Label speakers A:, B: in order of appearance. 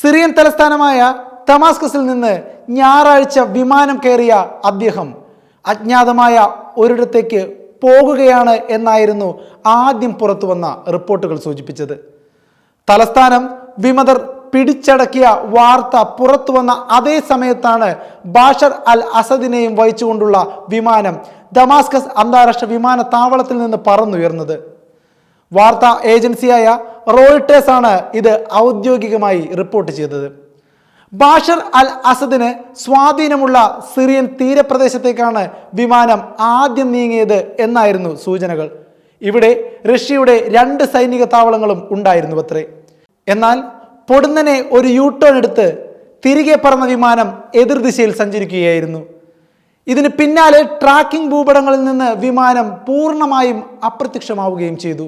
A: Syrian തലസ്ഥാനമായ ദമാസ്കസിൽ നിന്ന് ഞായറാഴ്ച വിമാനം കയറിയ അദ്ദേഹം അജ്ഞാതമായ ഒരിടത്തേക്ക് പോകുകയാണ് എന്നായിരുന്നു ആദ്യം പുറത്തുവന്ന റിപ്പോർട്ടുകൾ സൂചിപ്പിച്ചത്. തലസ്ഥാനം വിമതർ പിടിച്ചടക്കിയ വാർത്ത പുറത്തു വന്ന അതേ സമയത്താണ് ബാഷർ അൽ അസദിനെയും വഹിച്ചുകൊണ്ടുള്ള വിമാനം ദമാസ്കസ് അന്താരാഷ്ട്ര വിമാനത്താവളത്തിൽ നിന്ന് പറന്നുയർന്നത്. വാർത്താ ഏജൻസിയായ റോയിട്ടേഴ്സ് ആണ് ഇത് ഔദ്യോഗികമായി റിപ്പോർട്ട് ചെയ്തത്. ബാഷർ അൽ അസദിന് സ്വാധീനമുള്ള സിറിയൻ തീരപ്രദേശത്തേക്കാണ് വിമാനം ആദ്യം നീങ്ങിയത് എന്നായിരുന്നു സൂചനകൾ. ഇവിടെ റഷ്യയുടെ 2 സൈനിക താവളങ്ങളും ഉണ്ടായിരുന്നുവത്രേ. എന്നാൽ പൊടുന്നനെ ഒരു യൂട്ടേൺ എടുത്ത് തിരികെ പറന്ന വിമാനം എതിർദിശയിൽ സഞ്ചരിക്കുകയായിരുന്നു. ഇതിന് പിന്നാലെ ട്രാക്കിംഗ് ഭൂപടങ്ങളിൽ നിന്ന് വിമാനം പൂർണ്ണമായും അപ്രത്യക്ഷമാവുകയും ചെയ്തു.